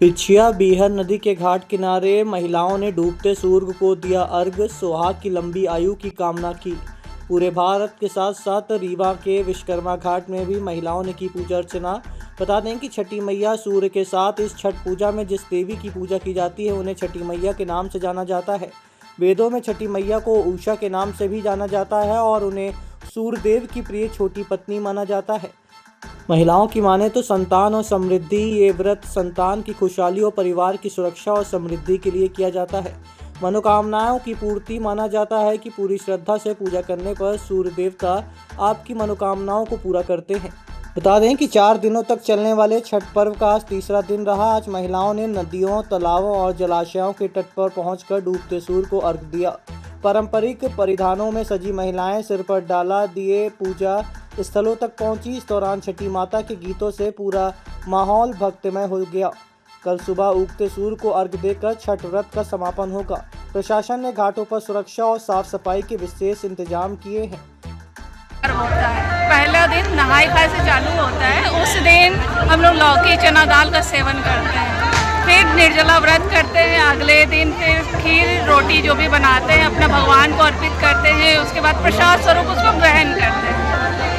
पिछिया बीहर नदी के घाट किनारे महिलाओं ने डूबते सूर्य को दिया अर्घ्य, सुहाग की लंबी आयु की कामना की। पूरे भारत के साथ साथ रीवा के विश्वकर्मा घाट में भी महिलाओं ने की पूजा अर्चना। बता दें कि छठी मैया सूर्य के साथ इस छठ पूजा में जिस देवी की पूजा की जाती है उन्हें छठी मैया के नाम से जाना जाता है। वेदों में छठी मैया को उषा के नाम से भी जाना जाता है और उन्हें सूर्यदेव की प्रिय छोटी पत्नी माना जाता है। महिलाओं की माने तो संतान और समृद्धि, ये व्रत संतान की खुशहाली और परिवार की सुरक्षा और समृद्धि के लिए किया जाता है। मनोकामनाओं की पूर्ति माना जाता है कि पूरी श्रद्धा से पूजा करने पर सूर्य देवता आपकी मनोकामनाओं को पूरा करते हैं। बता दें कि 4 दिनों तक चलने वाले छठ पर्व का आज तीसरा दिन रहा। आज महिलाओं ने नदियों, तालाबों और जलाशयों के तट पर पहुंचकर डूबते सूर्य को अर्घ्य दिया। पारंपरिक परिधानों में सजी महिलाएं सिर पर डाला दिए पूजा स्थलों तक पहुंची। इस दौरान छठी माता के गीतों से पूरा माहौल भक्तिमय हो गया। कल सुबह उगते सूर्य को अर्घ्य देकर छठ व्रत का समापन होगा। प्रशासन ने घाटों पर सुरक्षा और साफ सफाई के विशेष इंतजाम किए हैं। होता है पहला दिन नहाई खाई से चालू होता है। उस दिन हम लोग लौकी चना दाल का सेवन करते हैं, फिर निर्जला व्रत करते हैं। अगले दिन फिर खीर रोटी जो भी बनाते हैं अपना भगवान को अर्पित करते हैं। उसके बाद प्रसाद स्वरूप उसको ग्रहण करते हैं।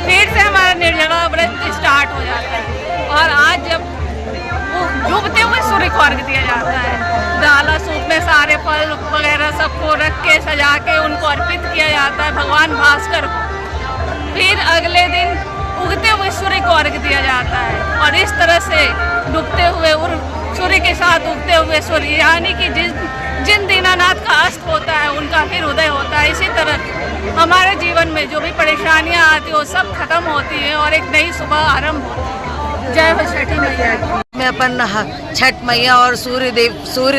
फिर से हमारा निर्जला व्रत स्टार्ट हो जाता है और आज जब डूबते हुए सूर्य को अर्घ्य दिया जाता है, डाला सूप में सारे फल वगैरह सबको रख के सजा के उनको अर्पित किया जाता है भगवान भास्कर को। फिर अगले दिन उगते हुए सूर्य को अर्घ्य दिया जाता है और इस तरह से डूबते हुए और सूर्य के साथ उगते हुए सूर्य, यानी कि जिन दीनानाथ का अस्त होता है उनका फिर उदय होता है। इसी तरह हमारे जीवन में जो भी परेशानियां आती है वो सब खत्म होती है और एक नई सुबह आरंभ होती है। जय हो छठी मैया। में अपन छठ मैया और सूर्य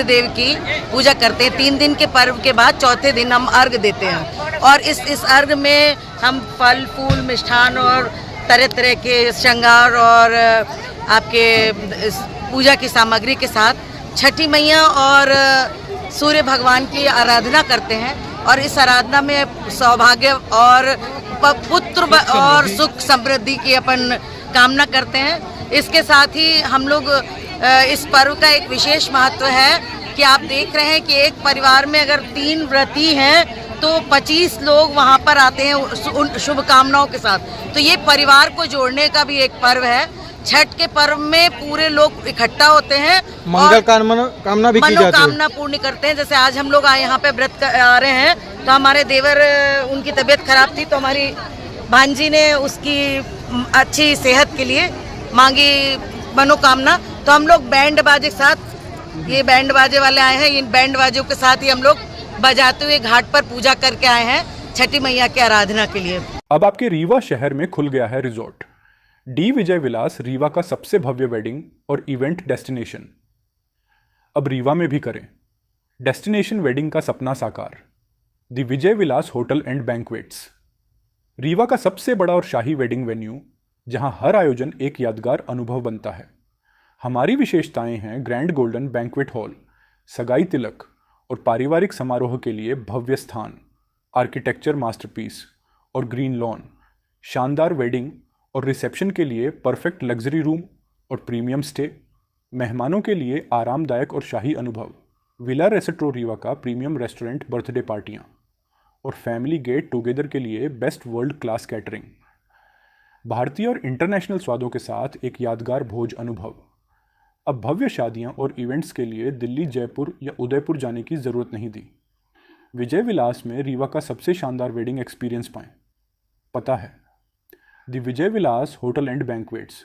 देव की पूजा करते हैं। 3 दिन के पर्व के बाद चौथे दिन हम अर्घ देते हैं और इस अर्घ में हम फल फूल मिष्ठान और तरह तरह के श्रृंगार और आपके पूजा की सामग्री के साथ छठी मैया और सूर्य भगवान की आराधना करते हैं और इस आराधना में सौभाग्य और पुत्र और सुख समृद्धि की अपन कामना करते हैं। इसके साथ ही हम लोग इस पर्व का एक विशेष महत्व है कि आप देख रहे हैं कि एक परिवार में अगर 3 व्रती हैं तो 25 लोग वहां पर आते हैं उन शुभकामनाओं के साथ। तो ये परिवार को जोड़ने का भी एक पर्व है। छठ के पर्व में पूरे लोग इकट्ठा होते हैं, मंगल कामना भी की जाती है, मनोकामना पूर्ण करते हैं। जैसे आज हम लोग यहाँ पे व्रत आ रहे हैं तो हमारे देवर उनकी तबीयत खराब थी तो हमारी भांजी ने उसकी अच्छी सेहत के लिए मांगी मनोकामना। तो हम लोग बैंड बाजे के साथ, ये बैंड बाजे वाले आए हैं, इन बैंड बाजों के साथ ही हम लोग बजाते हुए घाट पर पूजा करके आए हैं छठी मैया की आराधना के लिए। अब आपके रीवा शहर में खुल गया है रिजॉर्ट डी विजय विलास, रीवा का सबसे भव्य वेडिंग और इवेंट डेस्टिनेशन। अब रीवा में भी करें डेस्टिनेशन वेडिंग का सपना साकार। The Vijay Vilas hotel and banquets, Rewa का सबसे बड़ा और शाही वेडिंग वेन्यू जहां हर आयोजन एक यादगार अनुभव बनता है। हमारी विशेषताएं हैं ग्रैंड गोल्डन बैंक्वेट हॉल, सगाई तिलक और पारिवारिक समारोह के लिए भव्य स्थान, आर्किटेक्चर मास्टरपीस और ग्रीन लॉन, शानदार वेडिंग और रिसेप्शन के लिए परफेक्ट लग्जरी रूम और प्रीमियम स्टे, मेहमानों के लिए आरामदायक और शाही अनुभव, विला रेस्ट्रो रीवा का प्रीमियम रेस्टोरेंट, बर्थडे पार्टियाँ और फैमिली गेट टुगेदर के लिए बेस्ट वर्ल्ड क्लास कैटरिंग, भारतीय और इंटरनेशनल स्वादों के साथ एक यादगार भोज अनुभव। अब भव्य शादियां और इवेंट्स के लिए दिल्ली, जयपुर या उदयपुर जाने की ज़रूरत नहीं दी। विजय विलास में रीवा का सबसे शानदार वेडिंग एक्सपीरियंस पाएं। पता है the Vijay Vilas hotel and banquets,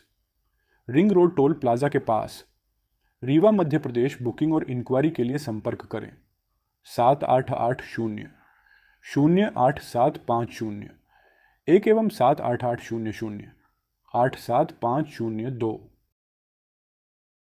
ring road toll plaza के पास, रीवा, मध्य प्रदेश। बुकिंग और इंक्वायरी के लिए संपर्क करें 7880 08750 1 एवं 7880 0 87502।